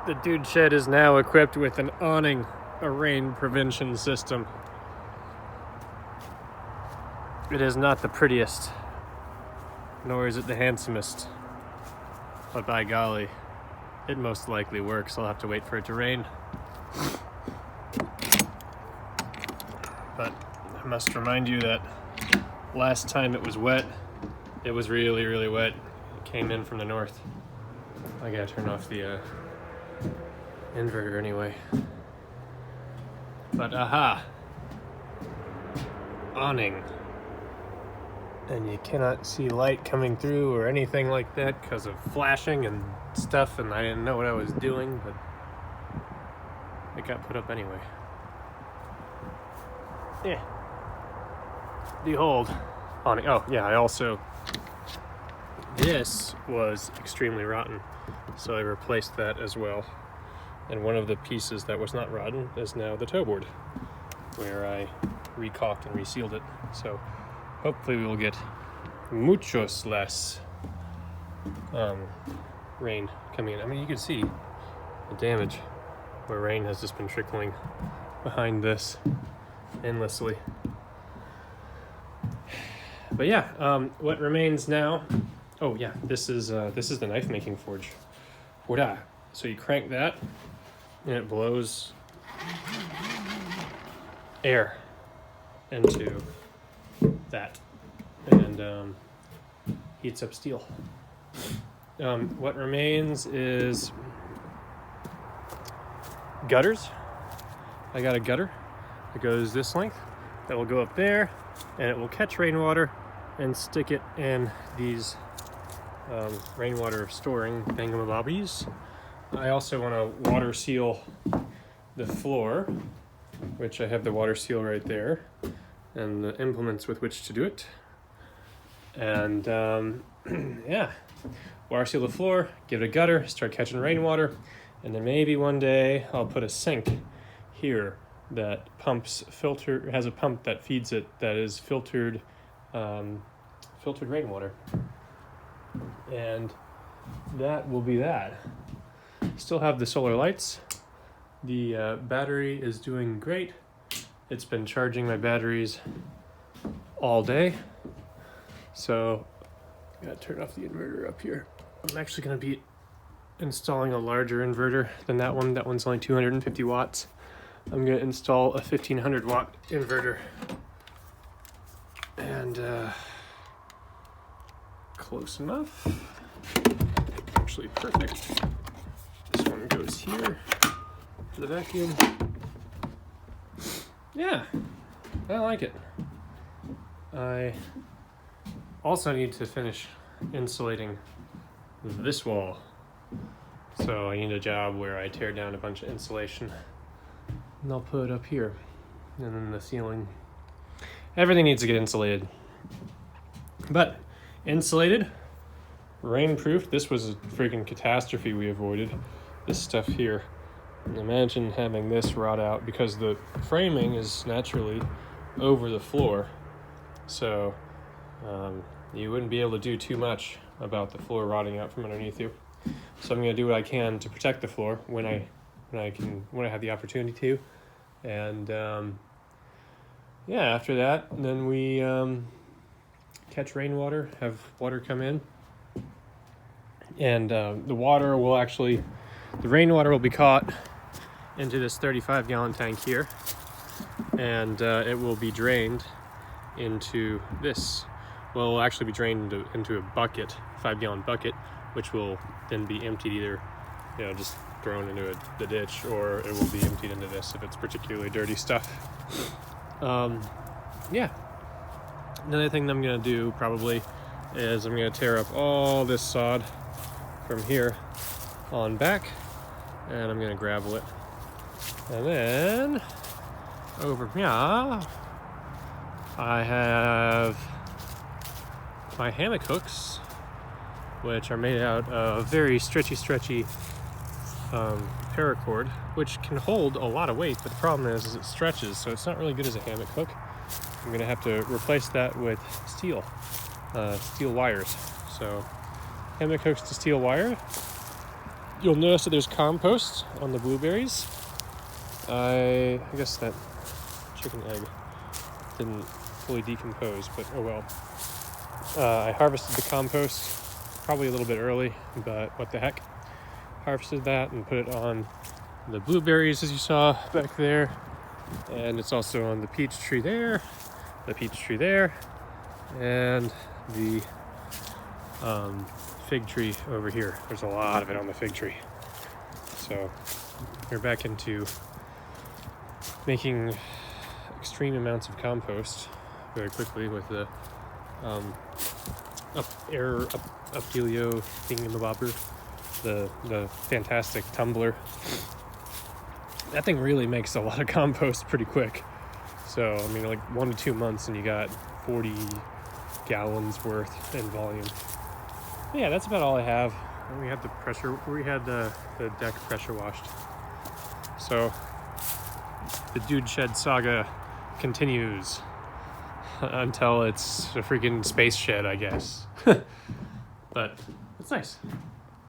The dude shed is now equipped with an awning, a rain prevention system. It is not the prettiest, nor is it the handsomest, but by golly, it most likely works. I'll have to wait for it to rain. But I must remind you that last time it was wet, it was really, really wet. It came in from the north. I gotta turn off the inverter anyway. But aha! Awning. And you cannot see light coming through or anything like that because of flashing and stuff, and I didn't know what I was doing, but it got put up anyway. Yeah. Behold. Awning. Oh, yeah, I also... This was extremely rotten, so I replaced that as well. And one of the pieces that was not rotten is now the toe board, where I recaulked and resealed it. So hopefully we will get muchos less rain coming in. I mean, you can see the damage where rain has just been trickling behind this endlessly. But yeah, what remains now... Oh yeah, this is the knife making forge. Voila. So you crank that, and it blows air into that, and heats up steel. What remains is gutters. I got a gutter that goes this length that will go up there, and it will catch rainwater and stick it in these rainwater storing thingamabobbies. I also want to water seal the floor, which I have the water seal right there, and the implements with which to do it. And yeah, water seal the floor, give it a gutter, start catching rainwater, and then maybe one day I'll put a sink here that has a pump that feeds it, that is filtered rainwater. And that will be that. Still have the solar lights. The battery is doing great. It's been charging my batteries all day. So I gotta turn off the inverter up here. I'm actually gonna be installing a larger inverter than that one. That one's only 250 watts. I'm gonna install a 1500 watt inverter. And close enough. Actually perfect. This one goes here for the vacuum. Yeah, I like it. I also need to finish insulating this wall. So I need a job where I tear down a bunch of insulation and I'll put it up here. And then the ceiling. Everything needs to get insulated. But insulated, rainproof. This was a freaking catastrophe we avoided. This stuff here. And imagine having this rot out because the framing is naturally over the floor. So you wouldn't be able to do too much about the floor rotting out from underneath you. So I'm going to do what I can to protect the floor when I have the opportunity to. And yeah, after that, then we catch rainwater, have water come in, and the rainwater will be caught into this 35-gallon tank here, and it will be drained into this. Well, it will actually be drained into a bucket, 5-gallon bucket, which will then be emptied either, just thrown into the ditch, or it will be emptied into this if it's particularly dirty stuff. Yeah. Another thing that I'm going to do probably is I'm going to tear up all this sod from here on back, and I'm going to gravel it. And then over here, I have my hammock hooks, which are made out of very stretchy paracord, which can hold a lot of weight, but the problem is it stretches, so it's not really good as a hammock hook. I'm going to have to replace that with steel wires. So hammock hooks to steel wire, you'll notice that there's compost on the blueberries. I guess that chicken egg didn't fully decompose, but oh well. I harvested the compost probably a little bit early, but what the heck. Harvested that and put it on the blueberries, as you saw back there. And it's also on the peach tree there, the peach tree there, and the fig tree over here. There's a lot of it on the fig tree. So we're back into making extreme amounts of compost very quickly with the Updelio thingamabobber, the fantastic tumbler. That thing really makes a lot of compost pretty quick. So I mean, like 1 to 2 months, and you got 40 gallons worth in volume. But yeah, that's about all I have. And we had the deck pressure washed. So the dude shed saga continues until it's a freaking space shed, I guess. But it's nice.